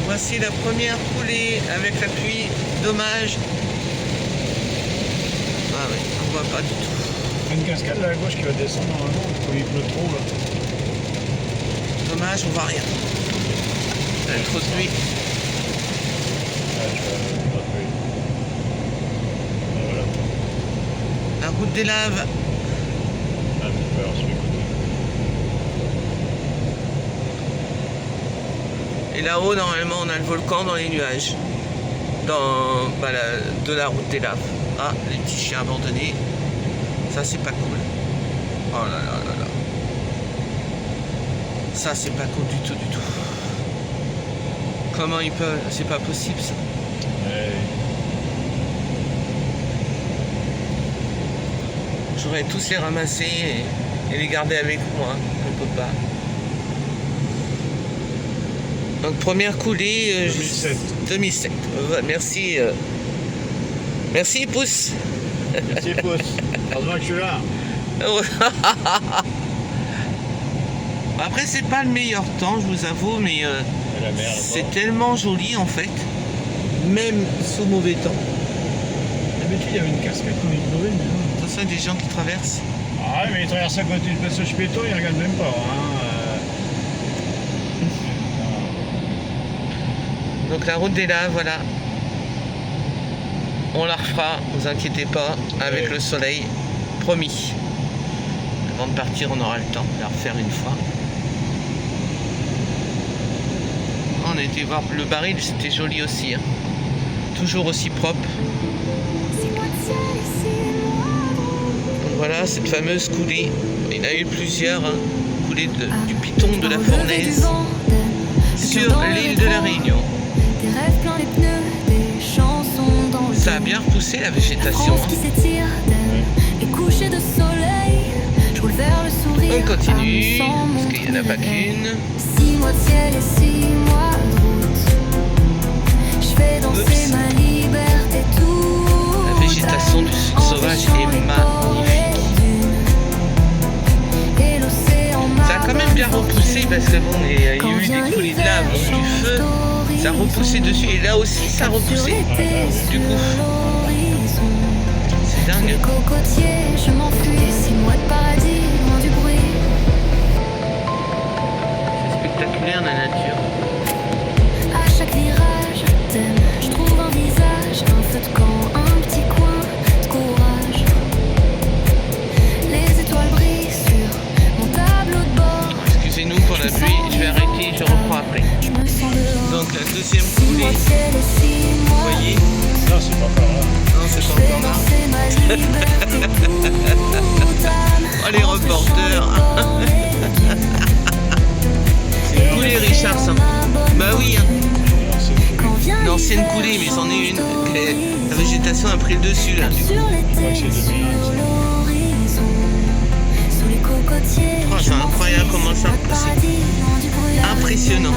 Voici la première coulée avec la pluie. Dommage. Ah oui, on voit pas du tout. Une cascade là à gauche qui va descendre normalement, il pleut trop là. Dommage, on voit rien. Il y a trop de pluie. Ah, je vais pas trouver. Voilà. La route des laves. Ah, mais alors sur les côtés. Et là-haut, normalement, on a le volcan dans les nuages. Dans de la route des laves. Ah, les petits chiens abandonnés. Ça, c'est pas cool. Oh là là là là. Ça, c'est pas cool du tout, du tout. Comment ils peuvent... C'est pas possible, ça. Ouais. J'aurais tous les ramasser et les garder avec moi. On peut pas. Donc, première coulée... 2007. 2007. Merci. Merci, pouce. Merci pouce. Heureusement que je suis là. Après, c'est pas le meilleur temps, je vous avoue, mais La mer, c'est tellement joli en fait, même sous mauvais temps. D'habitude, il y avait une cascade qu'on est trouvé, mais non. Attention, il y a des gens qui traversent. Ah, mais ils traversent à côté du passage piéton, ils regardent même pas. Donc la route des laves, voilà. On la refera, vous inquiétez pas, avec le soleil, promis. Avant de partir, on aura le temps de la refaire une fois. On a été voir le baril, c'était joli aussi. Hein. Toujours aussi propre. Donc voilà, cette fameuse coulée. Il y en a eu plusieurs, hein. Coulée du piton de la Fournaise sur l'île de la Réunion. Ça a bien repoussé la végétation. On continue, parce qu'il n'y en a pas qu'une. 6 mois de ciel et 6 mois de route. Je fais danser ma liberté toute. La végétation du sud sauvage est magnifique. Ça a quand même bien repoussé parce que bon, il y a eu des coulées de lave, donc du feu, ça a repoussé dessus. Et là aussi, ça a repoussé. Du coup, c'est dingue. Cocotier, je m'enfuis. 6 mois de paradis, loin du bruit. C'est spectaculaire la nature. À chaque virage, je t'aime. Je trouve un visage, un feu de camp, un petit coin de courage. Les étoiles brillent sur mon tableau de bord. Excusez-nous pour la pluie, je vais arrêter, je reprends après. Je me sens dehors. Donc la deuxième 6 mois coulée, de ciel et 6 vous mois. voyez? Non, c'est pas par là. Non, c'est pas encore là. Oh les reporters. C'est une coulée Richardson. Bah oui, hein. L'ancienne coulée, mais c'en est une. La végétation a pris le dessus là. Sur l'été, sur l'horizon, sous les cocotiers. Oh, c'est incroyable comment ça a repoussé. Impressionnant.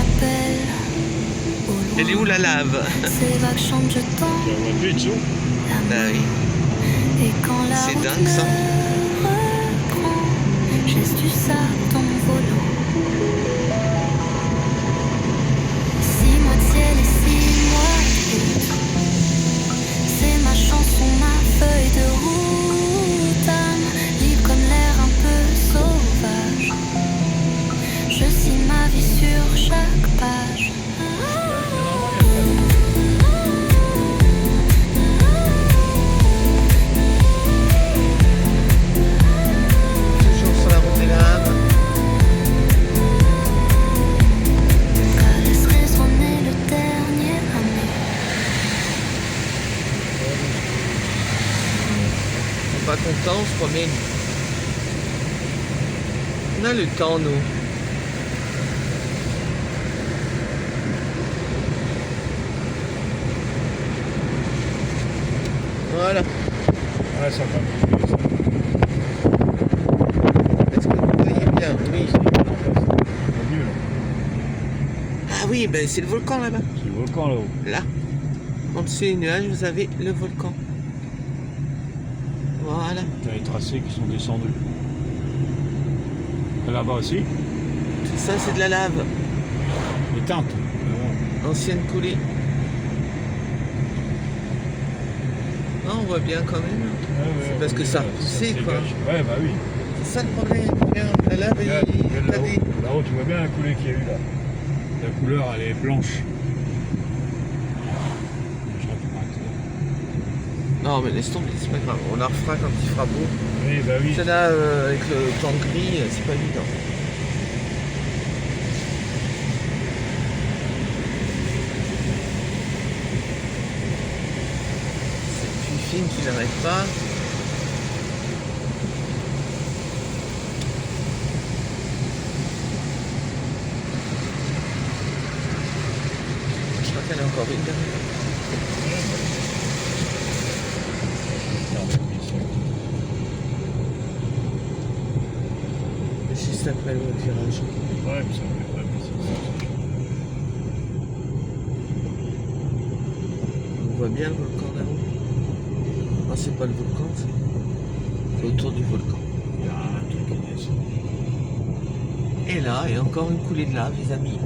Elle est où la lave? Ces vagues chantent, je tends Tu la vois plus dessous. Bah oui. et quand la C'est route dingue, ça. me reprend, je laisse du sable dans mon volant. 6 mois de ciel et 6 mois de route. C'est ma chanson, ma feuille de route. Âme libre comme l'air un peu sauvage. Je signe ma vie sur chaque page. Toujours sur la route des laves. Laisse résonner le dernier amour. On est pas content, on se promène. On a le temps, nous. Voilà. Ouais, ça va pas plus. Est-ce que vous voyez bien? Oui. C'est mieux là. Ah oui, ben c'est le volcan là-bas. C'est le volcan là-haut. Là. En dessous des nuages, vous avez le volcan. Voilà. T'as les tracés qui sont descendus. Là-bas aussi, Tout ça, c'est de la lave. les teintes. Ancienne coulée. Non, on voit bien quand même. C'est parce que ça a poussé, quoi. Ouais, bah oui. C'est ça le problème. Regarde, la lave, Regarde, t'as des... là-haut, tu vois bien la coulée qu'il y a eu là. La couleur, elle est blanche. Non, mais laisse tomber, c'est pas grave. On la refera quand il fera beau. Oui, bah oui. Celle-là, avec le temps gris, c'est pas évident. Cette pluie fine qui n'arrête pas. Je crois qu'il y en a encore une derrière. Juste après le virage. Ouais, mais ça fait pas On voit bien le volcan là-haut. Non, c'est pas le volcan, c'est autour du volcan. il y a un truc qui descend. Et là, il y a encore une coulée de lave, les amis.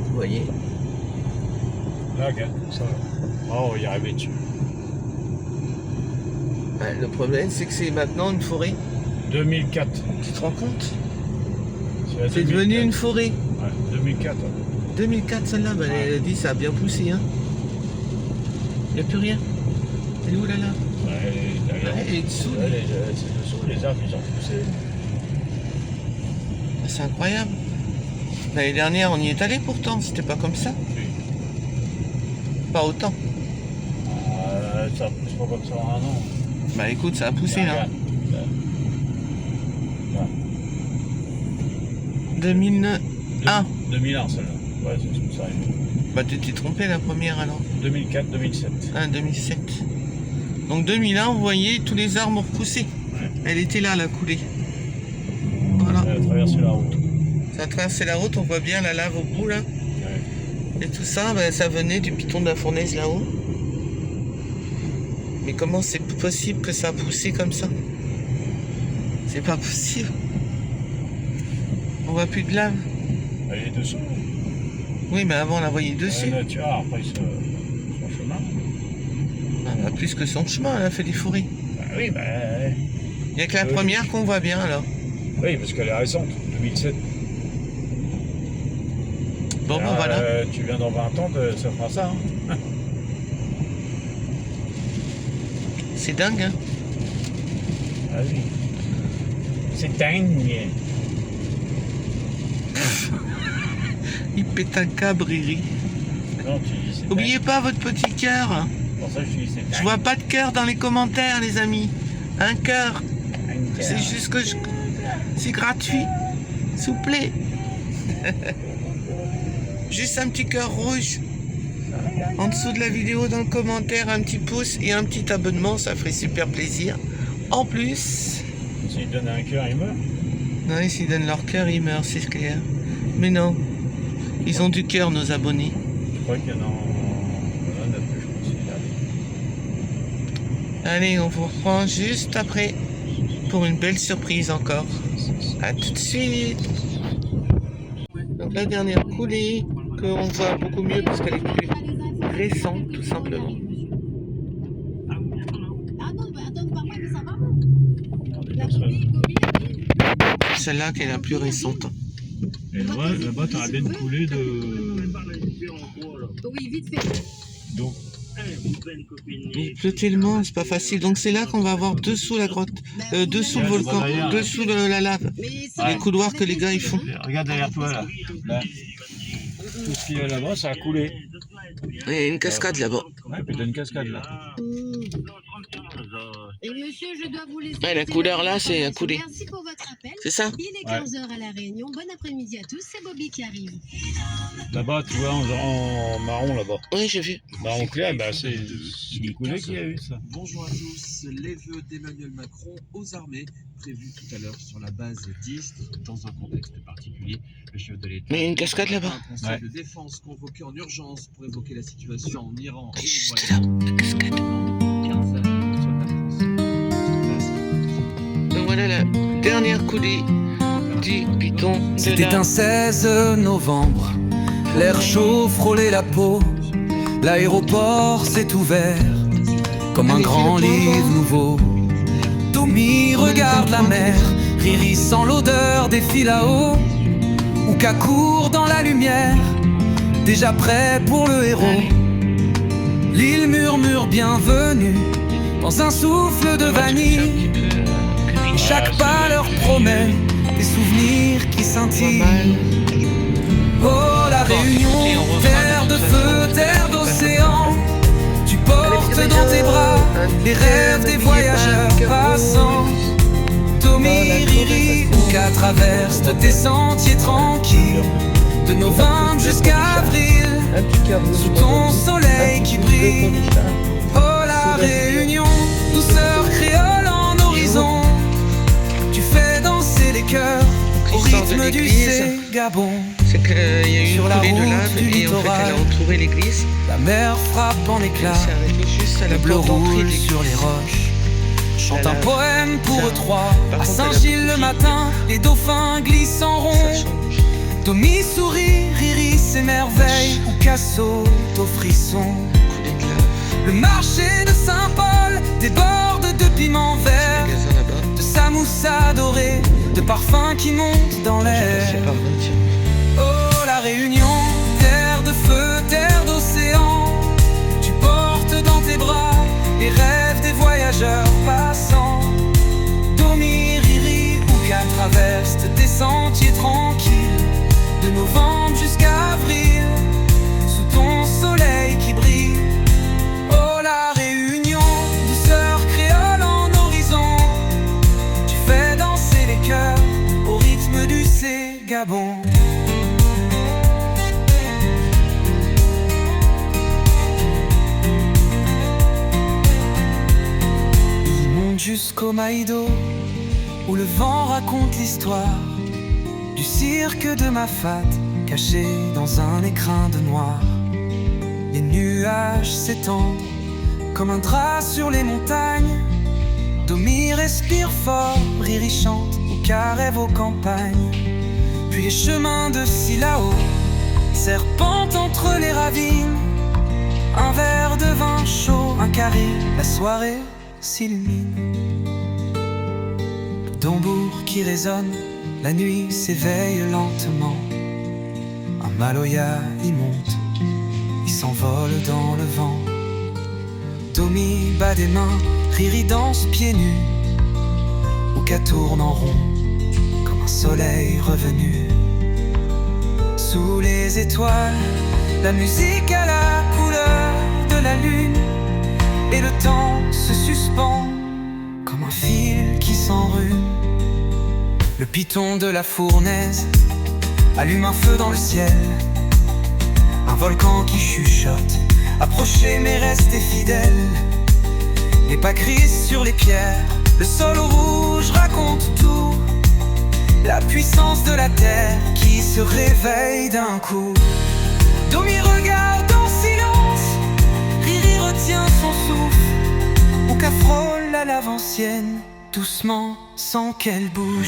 Vous voyez? Là, regarde, ça. Oh, on va y arriver dessus. Ouais, le problème, c'est que c'est maintenant une forêt. 2004. Tu te rends compte? la C'est 2004. devenu une forêt. Ouais, 2004. 2004, celle-là, bah, elle a dit ça a bien poussé. Hein. Il n'y a plus rien. Elle est où là là? Ouais, derrière. Ouais, elle est dessous. Ouais, c'est dessous, les arbres, ils ont poussé. C'est incroyable. L'année dernière, on y est allé pourtant, c'était pas comme ça. Oui. Pas autant. Ça pousse pas comme ça en un an. Bah écoute, ça a poussé là. Regarde. Là. 2001. 2001, celle-là. Ouais, c'est comme ça. Bah tu t'es trompé la première alors. 2004, 2007. Ah, 2007. Donc 2001, vous voyez, tous les arbres ont repoussé. Ouais. Elle était là, la coulée. Voilà. Elle a traversé la route. Ça a traversé la route, on voit bien la lave au bout là. Ouais. Et tout ça, bah, ça venait du piton de la fournaise là-haut. Mais comment c'est possible que ça a poussé comme ça? C'est pas possible. On voit plus de lave. Elle est dessous. Oui, mais avant on la voyait dessus. Tu vois, après son chemin. Elle a plus que son chemin, elle a fait des forêts. Bah oui, bah. Il n'y a que la première qu'on voit bien alors. Oui, parce qu'elle est récente, 2007. Bon, ben voilà. Tu viens dans 20 ans, ça fera ça. Hein. C'est dingue, hein? Ah oui. C'est dingue. Il pète un câble, Riri. Non, tu dis c'est N'oubliez pas votre petit cœur. dingue. Pour ça, je dis c'est dingue. Je vois pas de cœur dans les commentaires, les amis. Un cœur. C'est juste que c'est gratuit. S'il vous plaît. Juste un petit cœur rouge. En dessous de la vidéo, dans le commentaire, un petit pouce et un petit abonnement, ça ferait super plaisir. En plus, S'ils donnent un cœur, il meurt. non, s'ils donnent leur cœur, ils meurent, c'est clair. Mais non, ils ont du cœur, nos abonnés. Je crois qu'il y en a plus, je pense. Allez, on vous reprend juste après pour une belle surprise encore. À tout de suite. Donc la dernière coulée qu'on voit beaucoup mieux parce qu'elle est plus récente, tout simplement. Celle-là qui est la plus récente. Et là-bas, tu auras bien une coulée de. Oui, vite fait. d'eau. Il pleut tellement, c'est pas facile. Donc c'est là qu'on va voir dessous la grotte, dessous le volcan, dessous la lave. Les couloirs que les gars ils font. Regarde derrière toi là. Tout ce qu'il y a là-bas, ça a coulé. Il y a une cascade là-bas. Ouais, puis t'as une cascade là. Et monsieur, je dois vous laisser. Ouais, la couleur là, c'est à couler. Merci pour votre appel. C'est ça? Il est 15h à La Réunion. Bon après-midi à tous, c'est Bobby qui arrive. Là-bas, tu vois, en marron là-bas. Oui, j'ai vu. Marron clair, bah, c'est une coulée qu'il y a eu ça. Bonjour à tous. Les vœux d'Emmanuel Macron aux armées, prévus tout à l'heure sur la base d'Ist, dans un contexte particulier. Le chef de l'État. Mais il y a une cascade là-bas. Un conseil de défense convoqué en urgence pour évoquer la situation en Iran et au Juste là, Moyen-Orient. la cascade. 15 soldats français. Donc voilà la dernière coulée du piton de C'était la... un 16 novembre, L'air chaud frôlait la peau, l'aéroport s'est ouvert comme un grand livre nouveau. Tommy regarde la mer, Riri sent l'odeur des fils là-haut. Ouka court dans la lumière, déjà prêt pour le héros. L'île murmure bienvenue dans un souffle de vanille. Chaque pas leur promet des souvenirs qui scintillent. Oh la Réunion, terre de feu, terre d'océan. Tu portes dans tes bras les rêves des voyageurs passants. Tommy, Riri, Ouka traverse tes sentiers tranquilles, de novembre jusqu'à avril, sous ton soleil qui brille. Oh la Réunion, douceur créole en horizon. Tu fais danser les cœurs au rythme du Ségabon. C'est qu'il y a eu une Sur la coulée de route lave du et en fait littoral, elle a entouré l'église. la mer frappe en éclats, Elle s'est arrêtée juste à la le bleu porte d'entrée de roule l'église. sur les roches. Chante La un lave. poème pour Ça. eux trois. Par À contre, Saint-Gilles elle a le matin, les dauphins glissent en Ça rond. change. Tommy sourit, Riri s'émerveille, Ouka saute au frisson. Coulée de lave. Le marché de Saint-Paul déborde de piments verts, Magasin là-bas. de samoussa dorée, de parfums qui montent dans l'air. C'est par là, tiens. Oh la Réunion, terre de feu, terre d'océan. Tu portes dans tes bras les rêves des voyageurs passants. Tommy, Riri, Ouka traverse tes sentiers tranquilles, de novembre jusqu'à avril, sous ton soleil qui brille. Oh la Réunion, douceur créole en horizon. Tu fais danser les cœurs au rythme du Ségabon. Il monte jusqu'au Maïdo, où le vent raconte l'histoire du cirque de Mafat, caché dans un écrin de noir. Les nuages s'étendent comme un drap sur les montagnes. Tommy respire fort, Riri chante, Ouka rêve aux campagnes. Puis les chemins de Silao serpentent entre les ravines. Un verre de vin chaud, un carré, la soirée s'illumine. Le tambour qui résonne, la nuit s'éveille lentement. Un maloya y monte, il s'envole dans le vent. Tommy bat des mains, Riri danse pieds nus. Ouka tourne en rond, comme un soleil revenu. Sous les étoiles, la musique a la couleur de la lune. Et le temps se suspend, comme un fil qui s'enrhume. Le python de la fournaise allume un feu dans le ciel. Un volcan qui chuchote, approchez mais restez fidèles. Les pas grises sur les pierres, le sol rouge raconte tout. La puissance de la terre qui se réveille d'un coup. Tommy regarde en silence, Riri retient son souffle. Ouka frôle la lave ancienne, doucement sans qu'elle bouge.